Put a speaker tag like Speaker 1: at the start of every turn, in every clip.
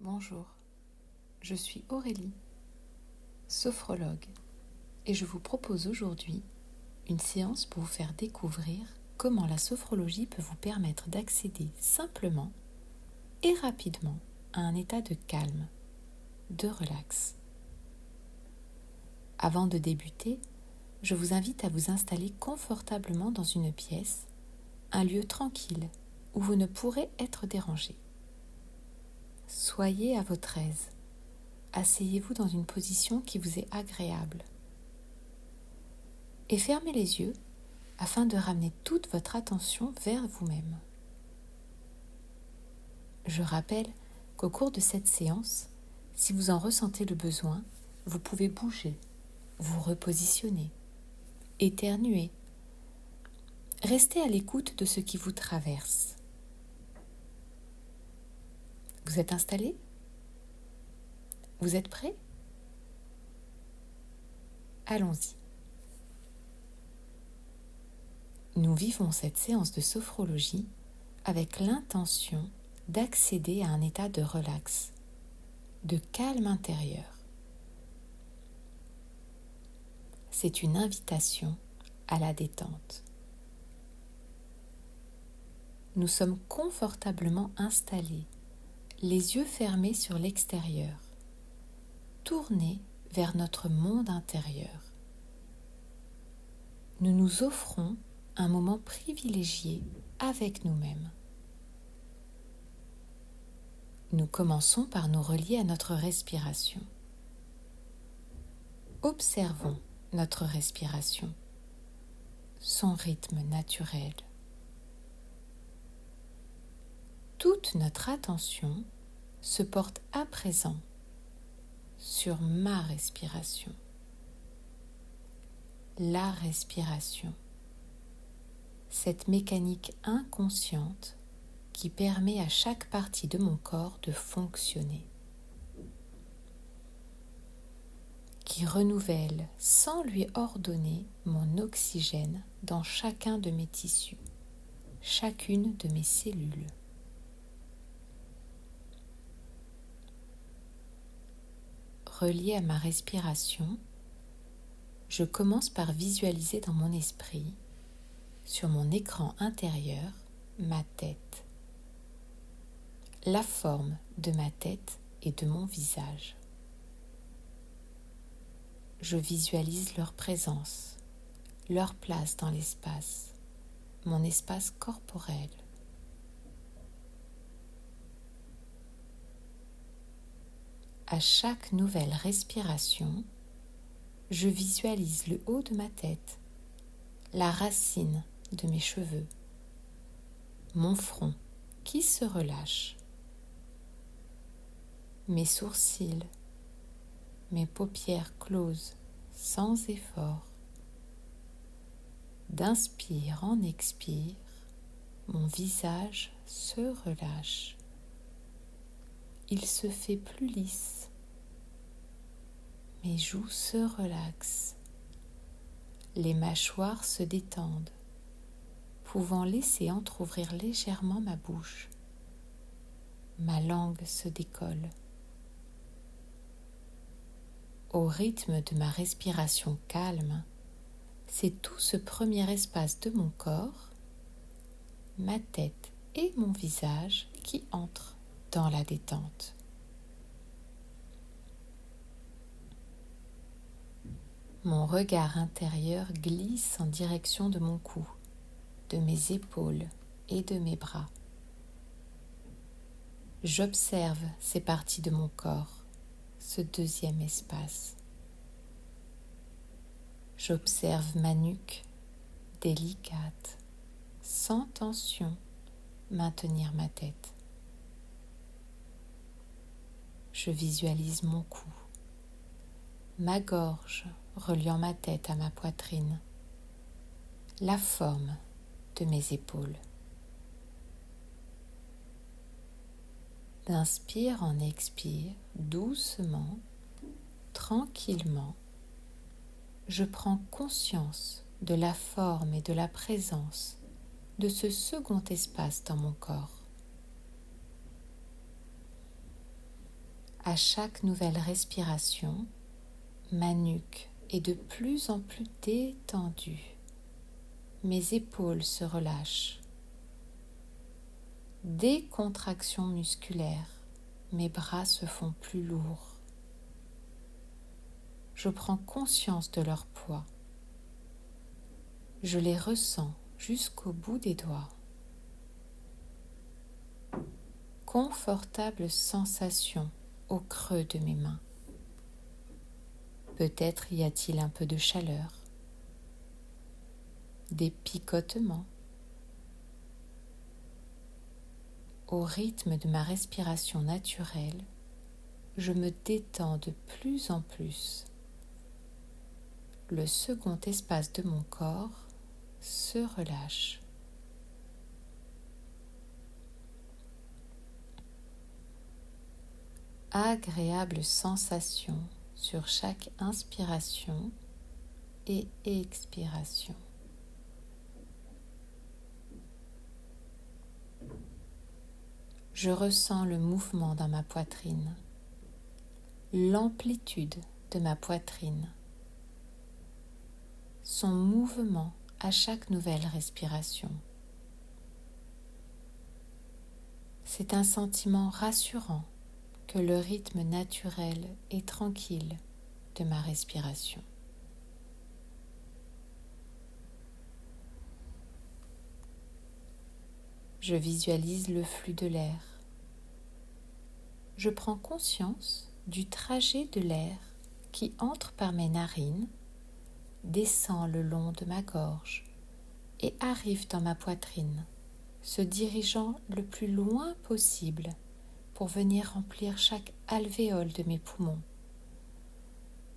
Speaker 1: Bonjour, je suis Aurélie, sophrologue, et je vous propose aujourd'hui une séance pour vous faire découvrir comment la sophrologie peut vous permettre d'accéder simplement et rapidement à un état de calme, de relax. Avant de débuter, je vous invite à vous installer confortablement dans une pièce, un lieu tranquille où vous ne pourrez être dérangé. Soyez à votre aise. Asseyez-vous dans une position qui vous est agréable. Et fermez les yeux afin de ramener toute votre attention vers vous-même. Je rappelle qu'au cours de cette séance, si vous en ressentez le besoin, vous pouvez bouger, vous repositionner, éternuer. Restez à l'écoute de ce qui vous traverse. Vous êtes installé ? Vous êtes prêt ? Allons-y. Nous vivons cette séance de sophrologie avec l'intention d'accéder à un état de relax, de calme intérieur. C'est une invitation à la détente. Nous sommes confortablement installés, les yeux fermés sur l'extérieur, tournés vers notre monde intérieur. Nous nous offrons un moment privilégié avec nous-mêmes. Nous commençons par nous relier à notre respiration. Observons notre respiration, son rythme naturel. Toute notre attention se porte à présent sur ma respiration. La respiration, cette mécanique inconsciente qui permet à chaque partie de mon corps de fonctionner, qui renouvelle sans lui ordonner mon oxygène dans chacun de mes tissus, chacune de mes cellules. Relié à ma respiration, je commence par visualiser dans mon esprit, sur mon écran intérieur, ma tête, la forme de ma tête et de mon visage. Je visualise leur présence, leur place dans l'espace, mon espace corporel. À chaque nouvelle respiration, je visualise le haut de ma tête, la racine de mes cheveux, mon front qui se relâche, mes sourcils, mes paupières closes sans effort. D'inspire en expire, mon visage se relâche. Il se fait plus lisse. Mes joues se relaxent. Les mâchoires se détendent, pouvant laisser entrouvrir légèrement ma bouche. Ma langue se décolle. Au rythme de ma respiration calme, c'est tout ce premier espace de mon corps, ma tête et mon visage qui entrent dans la détente. Mon regard intérieur glisse en direction de mon cou, de mes épaules et de mes bras. J'observe ces parties de mon corps, ce deuxième espace. J'observe ma nuque, délicate, sans tension, maintenir ma tête. Je visualise mon cou, ma gorge reliant ma tête à ma poitrine, la forme de mes épaules. D'inspire en expire, doucement, tranquillement, je prends conscience de la forme et de la présence de ce second espace dans mon corps. À chaque nouvelle respiration, ma nuque est de plus en plus détendue. Mes épaules se relâchent. Décontraction musculaire, mes bras se font plus lourds. Je prends conscience de leur poids. Je les ressens jusqu'au bout des doigts. Confortable sensation au creux de mes mains. Peut-être y a-t-il un peu de chaleur, des picotements. Au rythme de ma respiration naturelle, je me détends de plus en plus. Le second espace de mon corps se relâche. Agréable sensation sur chaque inspiration et expiration. Je ressens le mouvement dans ma poitrine, l'amplitude de ma poitrine, son mouvement à chaque nouvelle respiration. C'est un sentiment rassurant que le rythme naturel et tranquille de ma respiration. Je visualise le flux de l'air. Je prends conscience du trajet de l'air qui entre par mes narines, descend le long de ma gorge et arrive dans ma poitrine, se dirigeant le plus loin possible pour venir remplir chaque alvéole de mes poumons,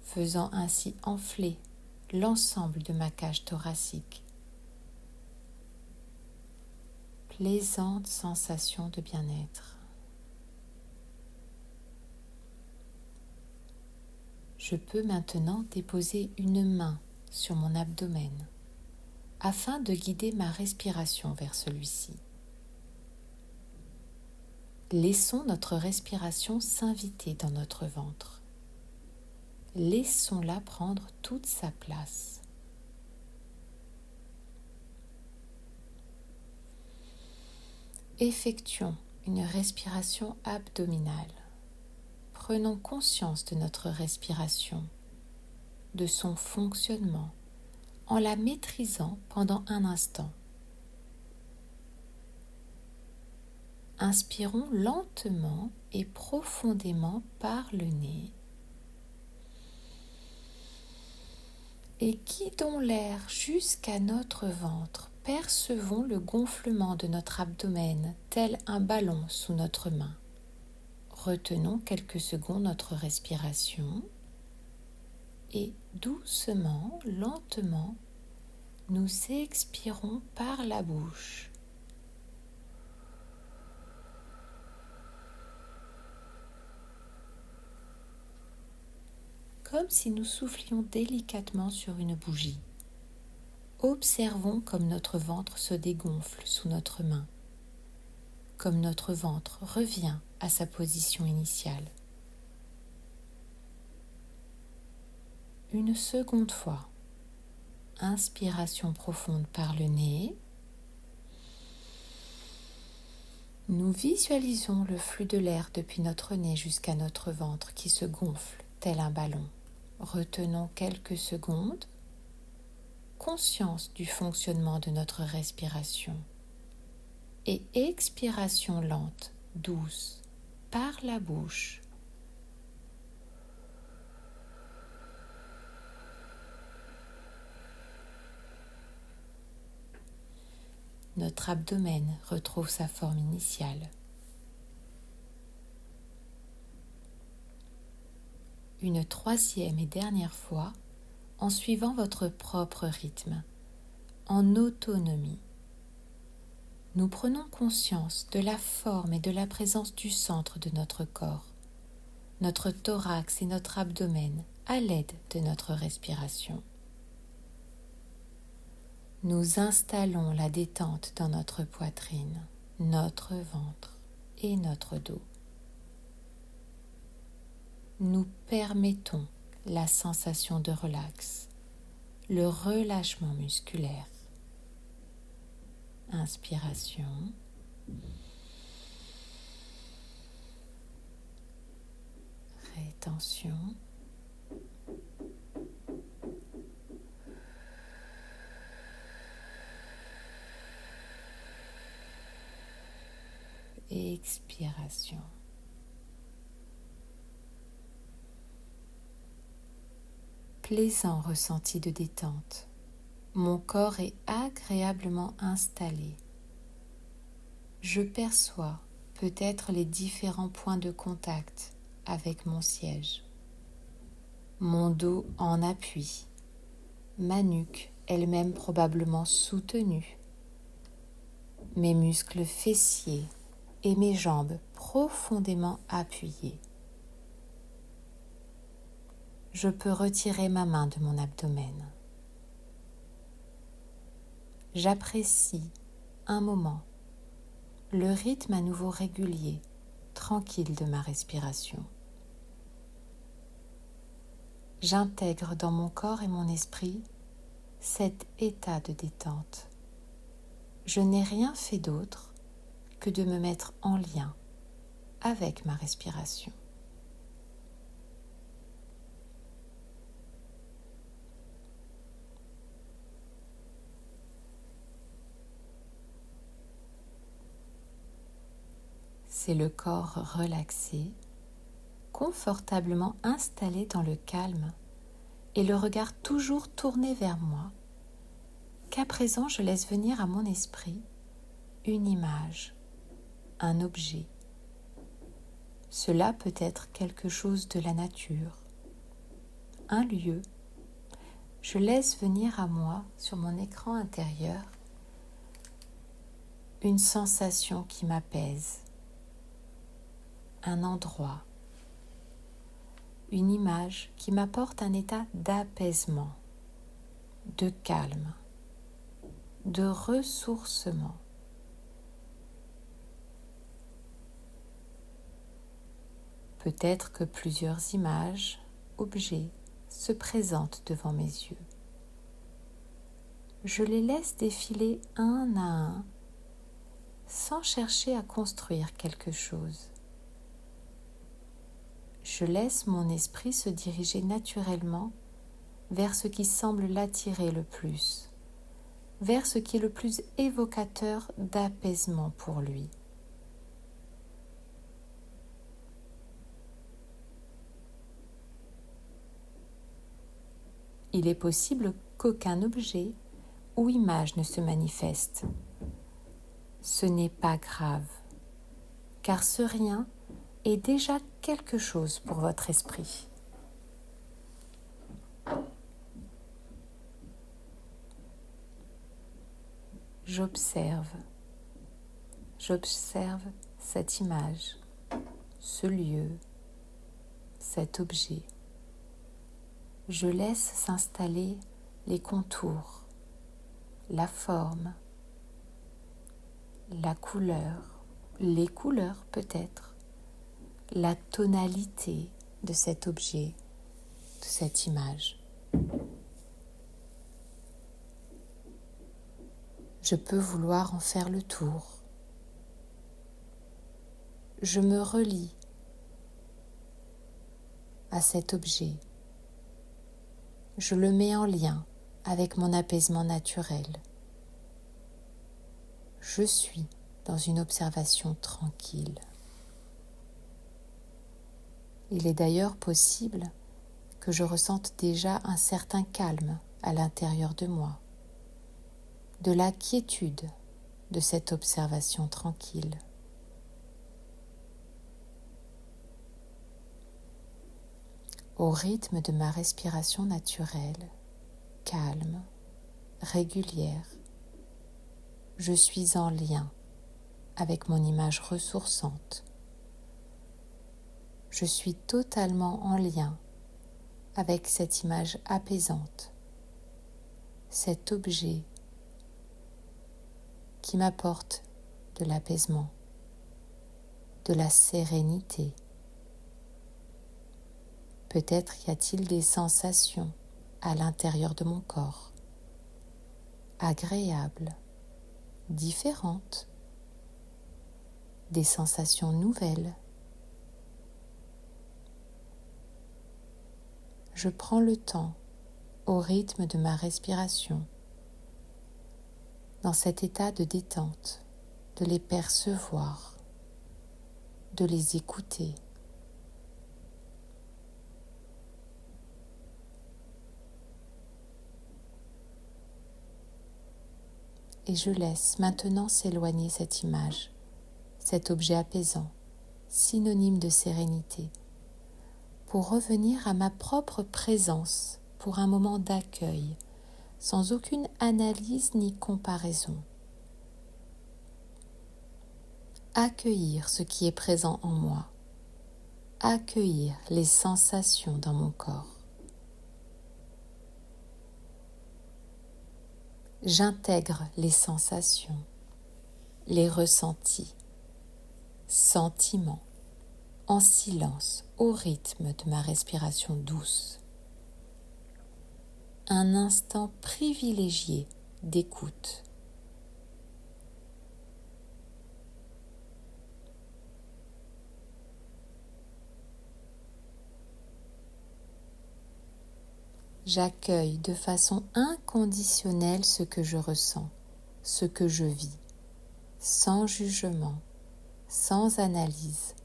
Speaker 1: faisant ainsi enfler l'ensemble de ma cage thoracique. Plaisante sensation de bien-être. Je peux maintenant déposer une main sur mon abdomen afin de guider ma respiration vers celui-ci. Laissons notre respiration s'inviter dans notre ventre. Laissons-la prendre toute sa place. Effectuons une respiration abdominale. Prenons conscience de notre respiration, de son fonctionnement, en la maîtrisant pendant un instant. Inspirons lentement et profondément par le nez et guidons l'air jusqu'à notre ventre. Percevons le gonflement de notre abdomen tel un ballon sous notre main. Retenons quelques secondes notre respiration et doucement, lentement, nous expirons par la bouche. Comme si nous soufflions délicatement sur une bougie. Observons comme notre ventre se dégonfle sous notre main, comme notre ventre revient à sa position initiale. Une seconde fois, inspiration profonde par le nez. Nous visualisons le flux de l'air depuis notre nez jusqu'à notre ventre qui se gonfle tel un ballon. Retenons quelques secondes, conscience du fonctionnement de notre respiration et expiration lente, douce, par la bouche. Notre abdomen retrouve sa forme initiale. Une troisième et dernière fois, en suivant votre propre rythme, en autonomie. Nous prenons conscience de la forme et de la présence du centre de notre corps, notre thorax et notre abdomen à l'aide de notre respiration. Nous installons la détente dans notre poitrine, notre ventre et notre dos. nous permettons la sensation de relax, le relâchement musculaire. Inspiration. Rétention. Expiration. Plaisant ressenti de détente. Mon corps est agréablement installé. Je perçois peut-être les différents points de contact avec mon siège. Mon dos en appui, ma nuque elle-même probablement soutenue, mes muscles fessiers et mes jambes profondément appuyées. Je peux retirer ma main de mon abdomen. J'apprécie un moment le rythme à nouveau régulier, tranquille de ma respiration. J'intègre dans mon corps et mon esprit cet état de détente. Je n'ai rien fait d'autre que de me mettre en lien avec ma respiration. C'est le corps relaxé, confortablement installé dans le calme et le regard toujours tourné vers moi, qu'à présent je laisse venir à mon esprit une image, un objet. Cela peut être quelque chose de la nature, un lieu. Je laisse venir à moi, sur mon écran intérieur, une sensation qui m'apaise, un endroit, une image qui m'apporte un état d'apaisement, de calme, de ressourcement. Peut-être que plusieurs images, objets se présentent devant mes yeux. Je les laisse défiler un à un, sans chercher à construire quelque chose. Je laisse mon esprit se diriger naturellement vers ce qui semble l'attirer le plus, vers ce qui est le plus évocateur d'apaisement pour lui. Il est possible qu'aucun objet ou image ne se manifeste. Ce n'est pas grave, car ce rien est déjà quelque chose pour votre esprit. J'observe cette image, ce lieu, cet objet. Je laisse s'installer les contours, la forme, la couleur, les couleurs peut-être, la tonalité de cet objet, de cette image. Je peux vouloir en faire le tour. Je me relie à cet objet. Je le mets en lien avec mon apaisement naturel. Je suis dans une observation tranquille. Il est d'ailleurs possible que je ressente déjà un certain calme à l'intérieur de moi, de la quiétude de cette observation tranquille. Au rythme de ma respiration naturelle, calme, régulière, je suis en lien avec mon image ressourçante. Je suis totalement en lien avec cette image apaisante, cet objet qui m'apporte de l'apaisement, de la sérénité. Peut-être y a-t-il des sensations à l'intérieur de mon corps, agréables, différentes, des sensations nouvelles. Je prends le temps, au rythme de ma respiration, dans cet état de détente, de les percevoir, de les écouter. Et je laisse maintenant s'éloigner cette image, cet objet apaisant, synonyme de sérénité, pour revenir à ma propre présence pour un moment d'accueil, sans aucune analyse ni comparaison. Accueillir ce qui est présent en moi, accueillir les sensations dans mon corps. J'intègre les sensations, les ressentis, sentiments, en silence, au rythme de ma respiration douce. Un instant privilégié d'écoute. J'accueille de façon inconditionnelle ce que je ressens, ce que je vis, sans jugement, sans analyse.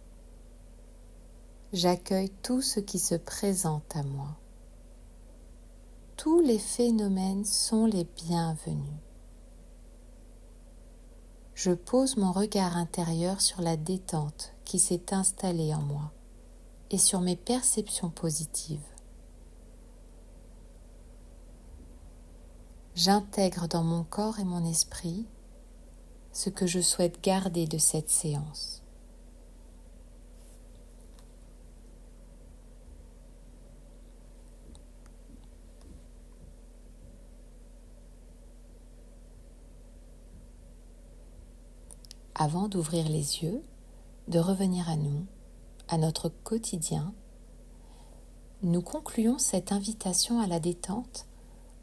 Speaker 1: J'accueille tout ce qui se présente à moi. Tous les phénomènes sont les bienvenus. Je pose mon regard intérieur sur la détente qui s'est installée en moi et sur mes perceptions positives. J'intègre dans mon corps et mon esprit ce que je souhaite garder de cette séance. Avant d'ouvrir les yeux, de revenir à nous, à notre quotidien, nous concluons cette invitation à la détente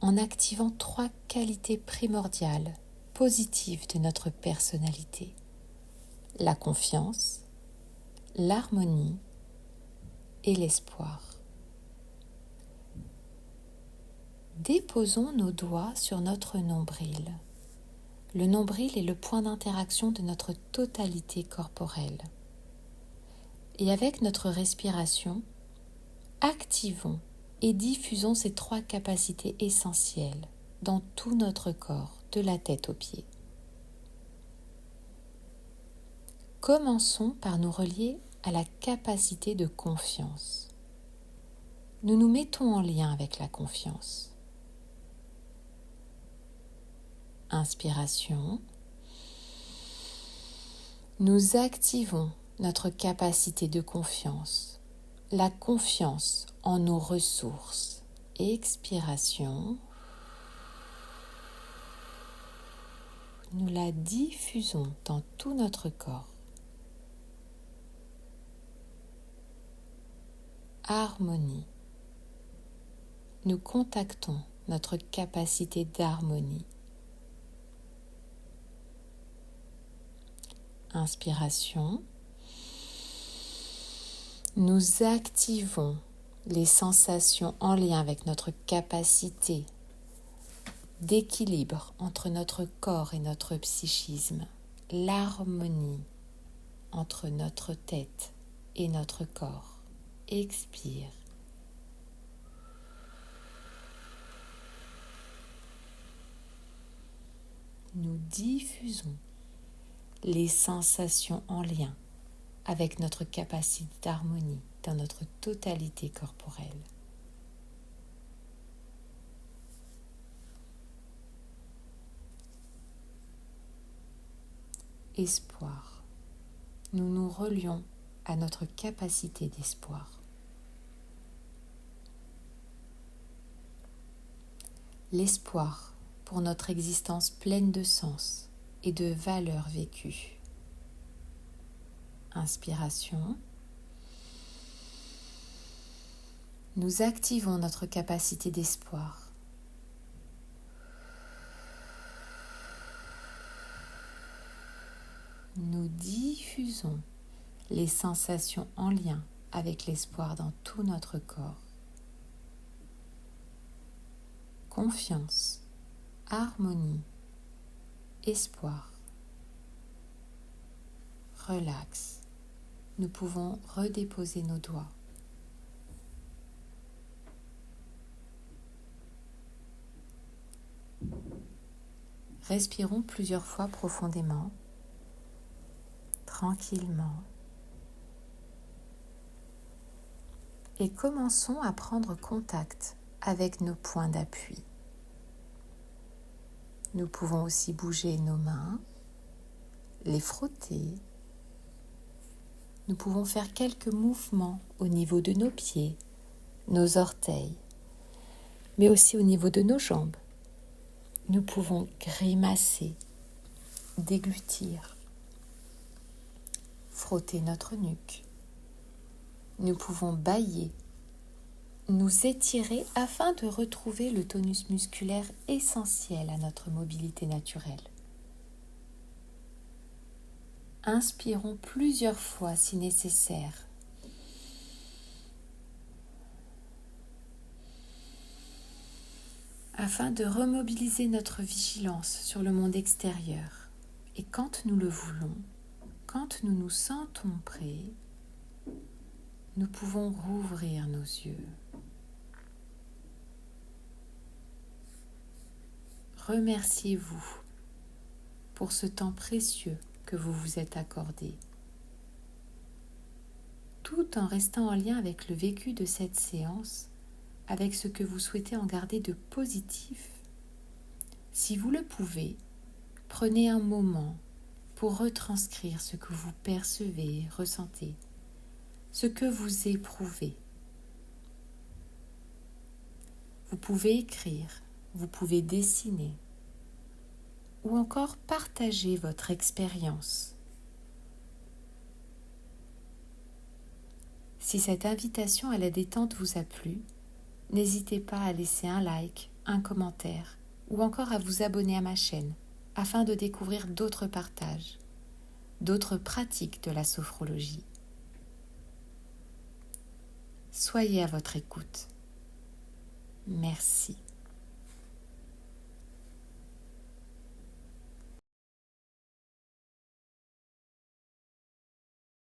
Speaker 1: en activant 3 qualités primordiales, positives de notre personnalité. La confiance, l'harmonie et l'espoir. Déposons nos doigts sur notre nombril. Le nombril est le point d'interaction de notre totalité corporelle. Et avec notre respiration, activons et diffusons ces 3 capacités essentielles dans tout notre corps, de la tête aux pieds. Commençons par nous relier à la capacité de confiance. Nous nous mettons en lien avec la confiance. Inspiration. Nous activons notre capacité de confiance, la confiance en nos ressources. Expiration. Nous la diffusons dans tout notre corps. Harmonie. Nous contactons notre capacité d'harmonie. Inspiration. Nous activons les sensations en lien avec notre capacité d'équilibre entre notre corps et notre psychisme, l'harmonie entre notre tête et notre corps. Expire. Nous diffusons les sensations en lien avec notre capacité d'harmonie dans notre totalité corporelle. Espoir. Nous nous relions à notre capacité d'espoir. L'espoir pour notre existence pleine de sens et de valeurs vécues. Inspiration. nous activons notre capacité d'espoir. Nous diffusons les sensations en lien avec l'espoir dans tout notre corps. Confiance, harmonie, espoir. Relax. Nous pouvons redéposer nos doigts. Respirons plusieurs fois profondément, tranquillement, et commençons à prendre contact avec nos points d'appui. Nous pouvons aussi bouger nos mains, les frotter. Nous pouvons faire quelques mouvements au niveau de nos pieds, nos orteils, mais aussi au niveau de nos jambes. Nous pouvons grimacer, déglutir, frotter notre nuque. Nous pouvons bâiller, nous étirer afin de retrouver le tonus musculaire essentiel à notre mobilité naturelle. Inspirons plusieurs fois si nécessaire. Afin de remobiliser notre vigilance sur le monde extérieur. Et quand nous le voulons, quand nous nous sentons prêts, nous pouvons rouvrir nos yeux. Remerciez-vous pour ce temps précieux que vous vous êtes accordé, tout en restant en lien avec le vécu de cette séance, avec ce que vous souhaitez en garder de positif. Si vous le pouvez, prenez un moment pour retranscrire ce que vous percevez, ressentez, ce que vous éprouvez. Vous pouvez écrire, vous pouvez dessiner, ou encore partager votre expérience. Si cette invitation à la détente vous a plu, n'hésitez pas à laisser un like, un commentaire ou encore à vous abonner à ma chaîne afin de découvrir d'autres partages, d'autres pratiques de la sophrologie. Soyez à votre écoute. Merci.